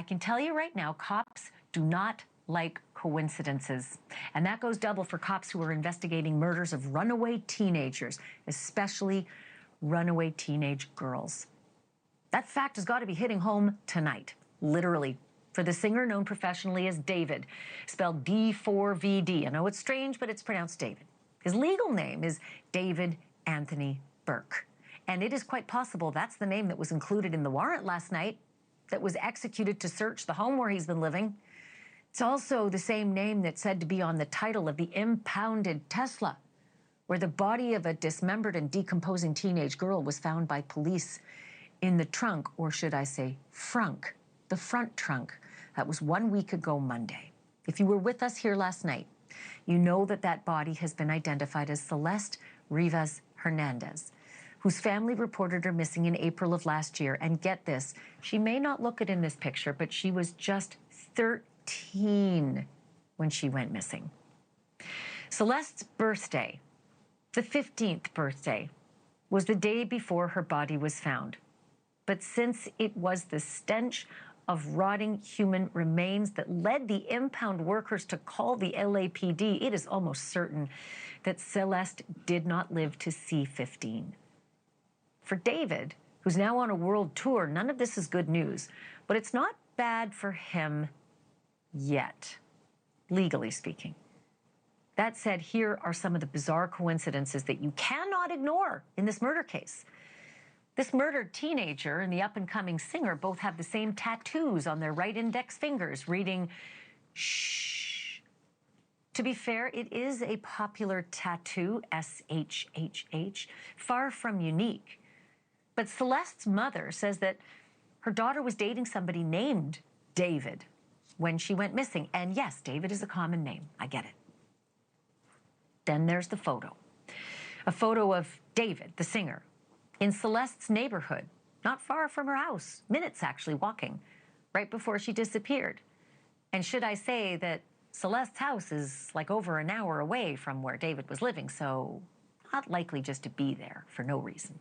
can tell you right now, cops do not like coincidences. And that goes double for cops who are investigating murders of runaway teenagers, especially runaway teenage girls. That fact has got to be hitting home tonight, literally, for the singer known professionally as David, spelled D4vd. I know it's strange, but it's pronounced David. His legal name is David Anthony Burke. And it is quite possible that's the name that was included in the warrant last night that was executed to search the home where he's been living. It's also the same name that's said to be on the title of the impounded Tesla, where the body of a dismembered and decomposing teenage girl was found by police in the trunk, or should I say frunk, the front trunk. That was 1 week ago Monday. If you were with us here last night, you know that that body has been identified as Celeste Rivas Hernandez, whose family reported her missing in April of last year. And get this, she may not look it in this picture, but she was just 13 when she went missing. Celeste's birthday, the 15th birthday, was the day before her body was found. But since it was the stench of rotting human remains that led the impound workers to call the LAPD, it is almost certain that Celeste did not live to see 15. For David, who's now on a world tour, none of this is good news, but it's not bad for him yet, legally speaking. That said, here are some of the bizarre coincidences that you cannot ignore in this murder case. This murdered teenager and the up-and-coming singer both have the same tattoos on their right index fingers, reading, "Shh." To be fair, it is a popular tattoo, SHHH, far from unique. But Celeste's mother says that her daughter was dating somebody named David when she went missing. And yes, David is a common name. I get it. Then there's the photo. A photo of David, the singer, in Celeste's neighborhood, not far from her house, minutes actually walking, right before she disappeared. And should I say that Celeste's house is like over an hour away from where David was living, so not likely just to be there for no reason.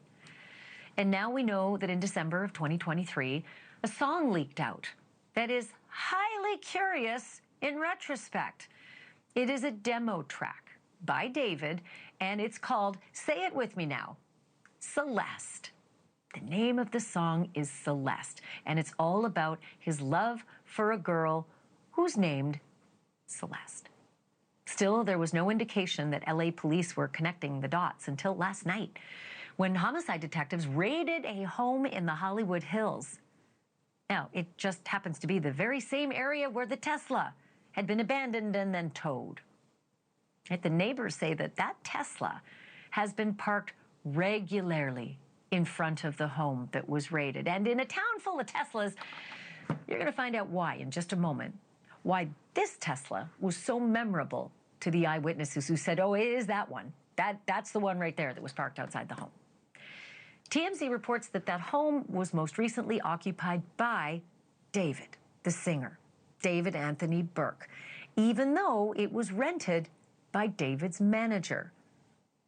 And now we know that in December of 2023, a song leaked out that is highly curious in retrospect. It is a demo track by David, and it's called, say it with me now, Celeste. The name of the song is Celeste, and it's all about his love for a girl who's named Celeste. Still, there was no indication that LA police were connecting the dots until last night, when homicide detectives raided a home in the Hollywood Hills. Now, it just happens to be the very same area where the Tesla had been abandoned and then towed. Yet the neighbors say that that Tesla has been parked regularly in front of the home that was raided. And in a town full of Teslas, you're going to find out why in just a moment. Why this Tesla was so memorable to the eyewitnesses who said, oh, it is that one. That's the one right there that was parked outside the home. TMZ reports that that home was most recently occupied by David, the singer, David Anthony Burke, even though it was rented by David's manager.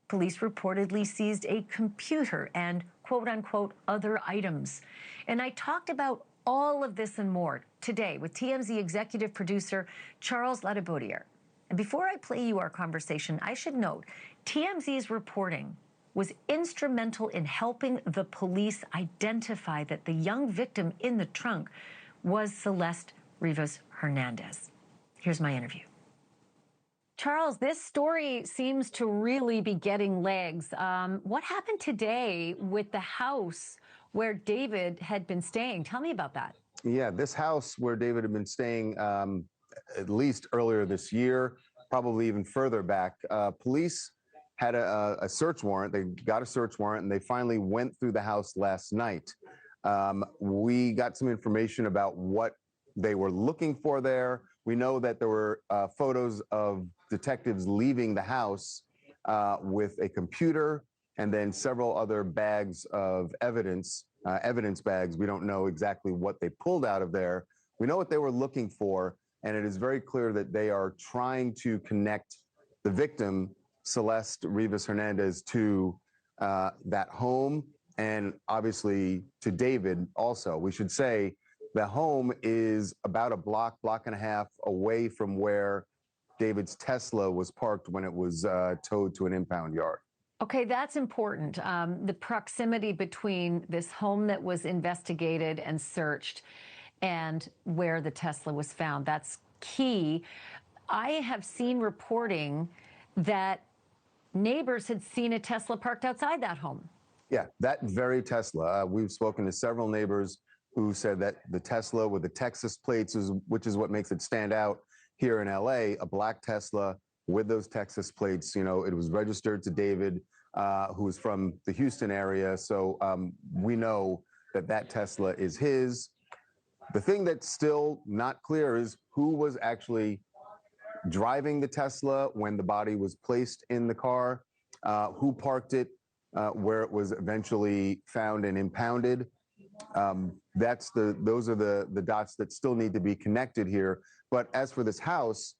Police reportedly seized a computer and quote-unquote other items. And I talked about all of this and more today with TMZ executive producer Charles Latibeaudiere. And before I play you our conversation, I should note TMZ's reporting was instrumental in helping the police identify that the young victim in the trunk was Celeste Rivas Hernandez. Here's my interview. Charles, this story seems to really be getting legs. What happened today with the house where David had been staying? Tell me about that. Yeah, this house where David had been staying at least earlier this year, probably even further back. Police had a search warrant. They got a search warrant, and they finally went through the house last night. We got some information about what they were looking for there. We know that there were photos of detectives leaving the house with a computer and then several other bags of evidence bags. We don't know exactly what they pulled out of there. We know what they were looking for, and it is very clear that they are trying to connect the victim, Celeste Rivas Hernandez, to that home and obviously to David also. We should say The home is about a block and a half away from where David's Tesla was parked when it was towed to an impound yard. Okay, that's important. The proximity between this home that was investigated and searched and where the Tesla was found. That's key. I have seen reporting that neighbors had seen a Tesla parked outside that home. Yeah, that very Tesla. We've spoken to several neighbors who said that the Tesla with the Texas plates, which is what makes it stand out here in LA, a black Tesla with those Texas plates. You know, it was registered to David, who is from the Houston area. So we know that that Tesla is his. The thing that's still not clear is who was actually driving the Tesla when the body was placed in the car, who parked it where it was eventually found and impounded. Those are the dots that still need to be connected here. But as for this house,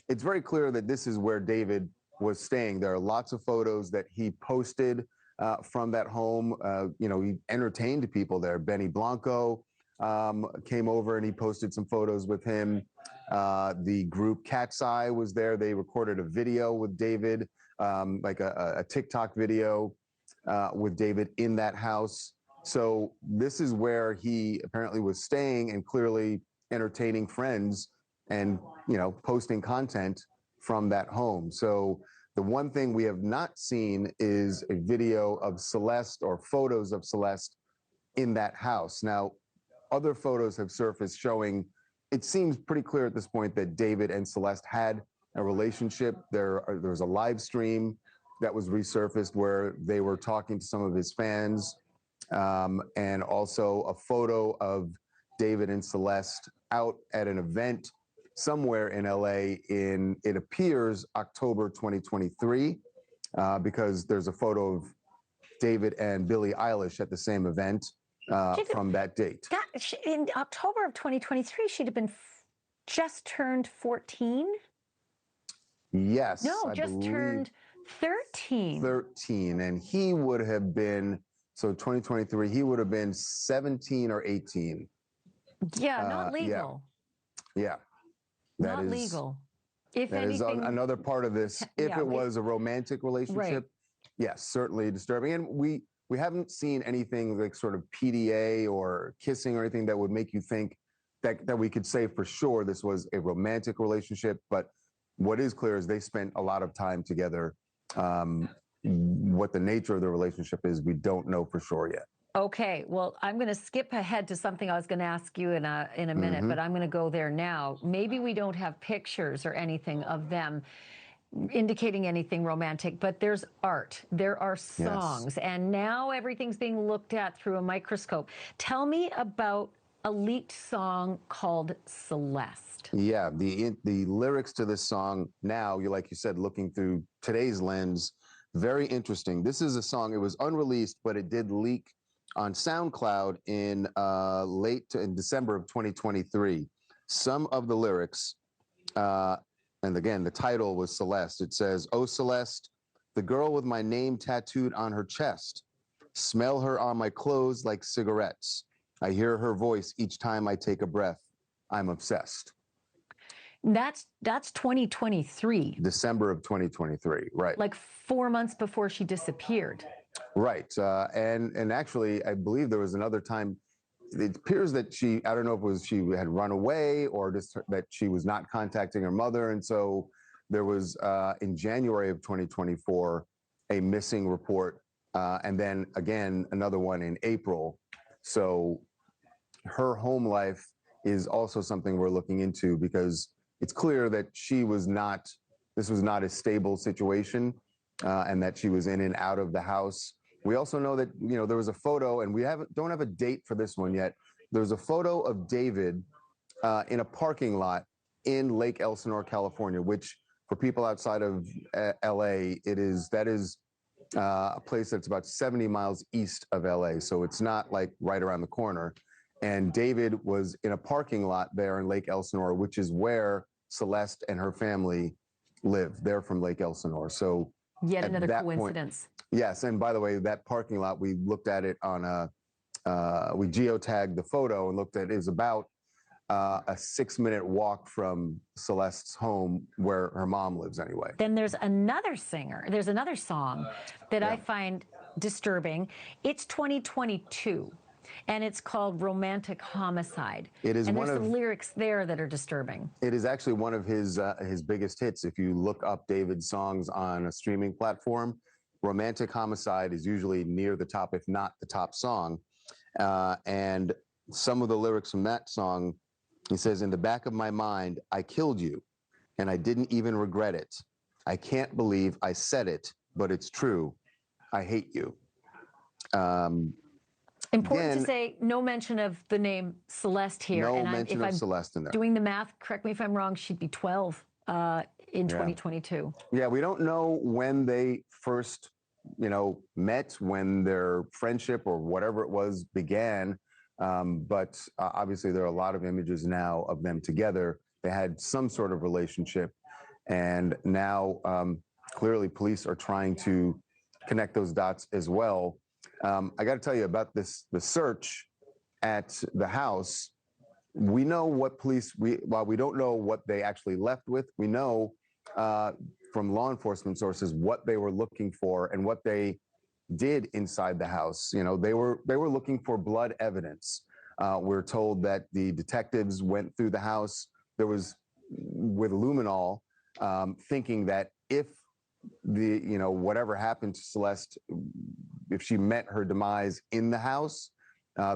it's very clear that this is where David was staying. There are lots of photos that he posted from that home. You know, he entertained people there. Benny Blanco came over and he posted some photos with him. The group Cat's Eye was there. They recorded a video with David, like a TikTok video with David in that house. So this is where he apparently was staying and clearly entertaining friends and, you know, posting content from that home. So the one thing we have not seen is a video of Celeste or photos of Celeste in that house. Now, other photos have surfaced showing, it seems pretty clear at this point that David and Celeste had a relationship. There was a live stream that was resurfaced where they were talking to some of his fans, and also a photo of David and Celeste out at an event somewhere in LA in, it appears, October 2023, because there's a photo of David and Billie Eilish at the same event from that date. In October of 2023, she'd have been just turned 14? Yes. No, just turned 13. 13. And he would have been, so 2023, he would have been 17 or 18. Yeah, not legal. Yeah. Not legal. If that anything, is another part of this. If it was a romantic relationship, yes, certainly disturbing. And we haven't seen anything like sort of PDA or kissing or anything that would make you think that we could say for sure this was a romantic relationship. But what is clear is they spent a lot of time together. What the nature of the relationship is, we don't know for sure yet. Okay, well, I'm going to skip ahead to something I was going to ask you in a minute, but I'm going to go there now. Maybe we don't have pictures or anything of them indicating anything romantic, but there's art, there are songs, and now everything's being looked at through a microscope. Tell me about a leaked song called Celeste. Yeah, the lyrics to this song now, like you said, looking through today's lens, very interesting. This is a song, it was unreleased, but it did leak on SoundCloud in in December of 2023. Some of the lyrics, and again, the title was Celeste. It says, "Oh, Celeste, the girl with my name tattooed on her chest. Smell her on my clothes like cigarettes. I hear her voice each time I take a breath. I'm obsessed." That's 2023. December of 2023, right. Like 4 months before she disappeared. Right. And actually, I believe there was another time, it appears that I don't know if it was she had run away or just that she was not contacting her mother. And so there was, in January of 2024, a missing report. And then again, another one in April. So her home life is also something we're looking into because it's clear that this was not a stable situation, and that she was in and out of the house. We also know that, you know, there was a photo, and we don't have a date for this one yet. There's a photo of David in a parking lot in Lake Elsinore, California, which for people outside of LA, that is a place that's about 70 miles east of LA. So it's not like right around the corner. And David was in a parking lot there in Lake Elsinore, which is where Celeste and her family live. They're from Lake Elsinore. So yet another coincidence. Yes. And by the way, that parking lot, we looked at it on we geotagged the photo and looked at it was about a 6-minute walk from Celeste's home where her mom lives anyway. Then there's another singer. There's another song that I find disturbing. It's 2022, and it's called Romantic Homicide. It is and one there's of some lyrics there that are disturbing. It is actually one of his biggest hits. If you look up David's songs on a streaming platform, Romantic Homicide is usually near the top, if not the top song. And some of the lyrics from that song, he says, "In the back of my mind, I killed you, and I didn't even regret it. I can't believe I said it, but it's true. I hate you." Important again, to say, no mention of the name Celeste here. No and mention of Celeste in there. Doing the math, correct me if I'm wrong, she'd be 12 in 2022. Yeah, we don't know when they first, met, when their friendship or whatever it was began. But obviously, there are a lot of images now of them together. They had some sort of relationship. And now, clearly, police are trying to connect those dots as well. I got to tell you about the search at the house. We know what while we don't know what they actually left with, we know from law enforcement sources what they were looking for and what they did inside the house. They were looking for blood evidence. We're told that the detectives went through the house. There was with luminol, thinking that if whatever happened to Celeste, if she met her demise in the house,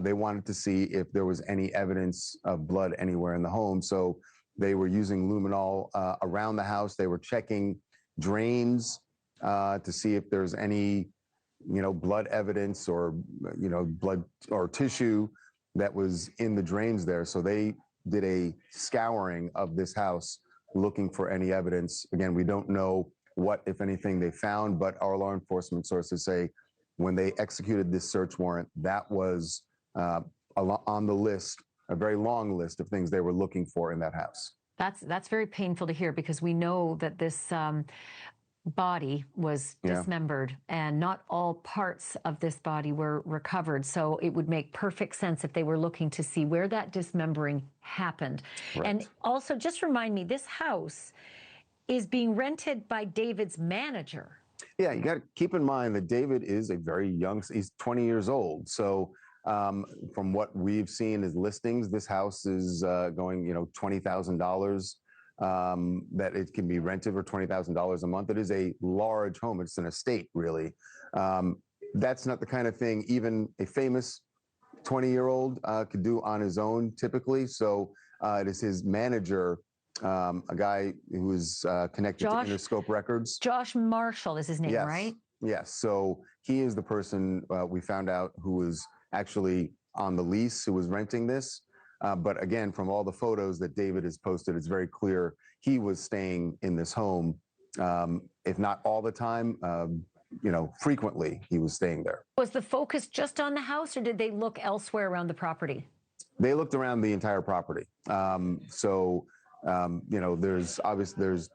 they wanted to see if there was any evidence of blood anywhere in the home. So they were using luminol around the house. They were checking drains to see if there's any blood evidence or, blood or tissue that was in the drains there. So they did a scouring of this house looking for any evidence. Again, we don't know what, if anything, they found, but our law enforcement sources say when they executed this search warrant, that was on the list, a very long list of things they were looking for in that house. That's very painful to hear, because we know that this body was dismembered and not all parts of this body were recovered. So it would make perfect sense if they were looking to see where that dismembering happened. Right. And also, just remind me, this house is being rented by David's manager. Yeah, you got to keep in mind that David is a very young, he's 20 years old. So from what we've seen as listings, this house is going, $20,000. That it can be rented for $20,000 a month. It is a large home. It's an estate, really. That's not the kind of thing even a famous 20-year-old could do on his own, typically. So it is his manager, a guy who is connected to Interscope Records. Josh Marshall is his name, right? Yes. So he is the person we found out who was actually on the lease, who was renting this. But again, from all the photos that David has posted, it's very clear he was staying in this home, if not all the time, frequently he was staying there. Was the focus just on the house, or did they look elsewhere around the property? They looked around the entire property. There's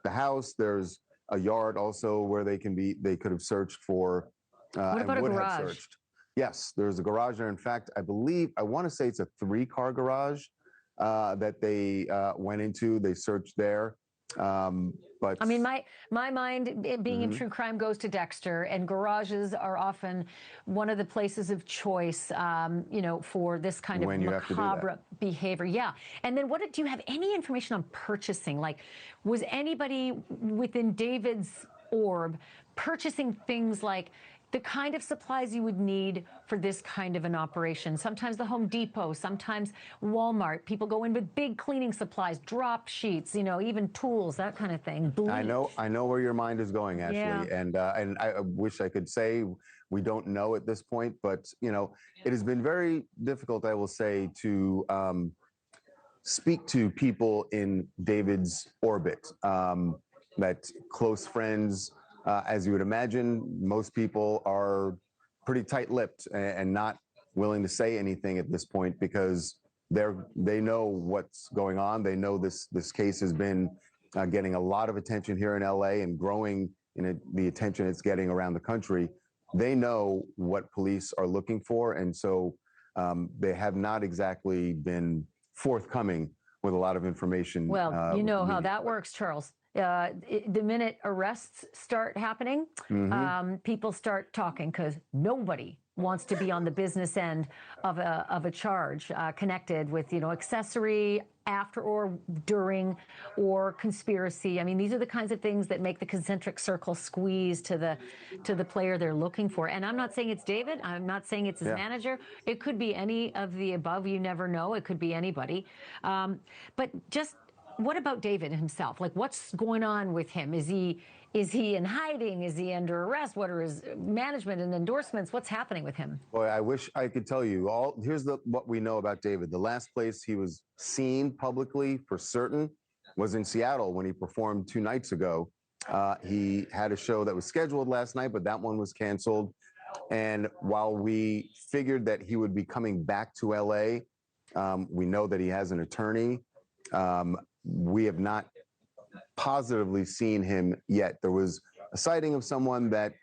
the house, there's a yard also where they could have searched for, what about and a would garage? have searched. Yes, there's a garage there. In fact, I want to say it's a 3-car garage that they went into. They searched there. But I mean, my mind, being in true crime, goes to Dexter, and garages are often one of the places of choice, for this kind of macabre behavior. Yeah. And then do you have any information on purchasing? Like, was anybody within David's orb purchasing things like the kind of supplies you would need for this kind of an operation? Sometimes the Home Depot, sometimes Walmart. People go in with big cleaning supplies, drop sheets, even tools, that kind of thing. Bleach. I know where your mind is going, Ashley, and I wish I could say we don't know at this point, but it has been very difficult, I will say, to speak to people in David's orbit, that close friends. As you would imagine, most people are pretty tight-lipped and not willing to say anything at this point because they know what's going on. They know this case has been getting a lot of attention here in LA and growing in the attention it's getting around the country. They know what police are looking for, and so they have not exactly been forthcoming with a lot of information. Well, you know how that works, Charles. The minute arrests start happening, people start talking because nobody wants to be on the business end of a charge connected with, accessory, after or during, or conspiracy. I mean, these are the kinds of things that make the concentric circle squeeze to the player they're looking for. And I'm not saying it's David. I'm not saying it's his manager. It could be any of the above. You never know. It could be anybody. But just what about David himself? Like, what's going on with him? Is he in hiding? Is he under arrest? What are his management and endorsements? What's happening with him? Boy, I wish I could tell you all. Here's what we know about David. The last place he was seen publicly for certain was in Seattle when he performed 2 nights ago. He had a show that was scheduled last night, but that one was canceled. And while we figured that he would be coming back to LA, we know that he has an attorney. We have not positively seen him yet. There was a sighting of someone that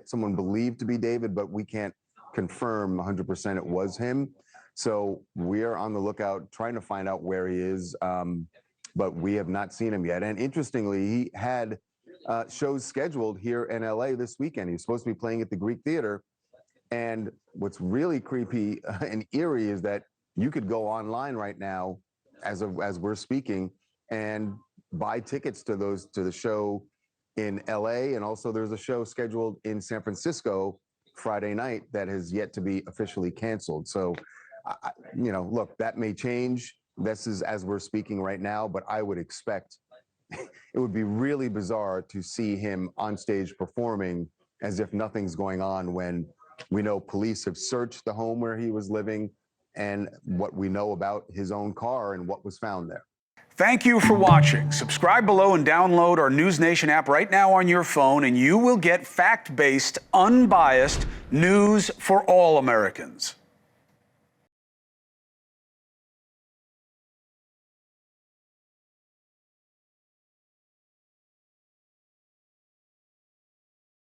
someone believed to be David, but we can't confirm 100% it was him. So we are on the lookout, trying to find out where he is, but we have not seen him yet. And interestingly, he had shows scheduled here in LA this weekend. He was supposed to be playing at the Greek Theater. And what's really creepy and eerie is that you could go online right now as we're speaking and buy tickets to the show in LA, and also there's a show scheduled in San Francisco Friday night that has yet to be officially canceled. So, look, that may change. This is as we're speaking right now, but I would expect it would be really bizarre to see him on stage performing as if nothing's going on when we know police have searched the home where he was living and what we know about his own car and what was found there. Thank you for watching. Subscribe below and download our NewsNation app right now on your phone, and you will get fact-based, unbiased news for all Americans.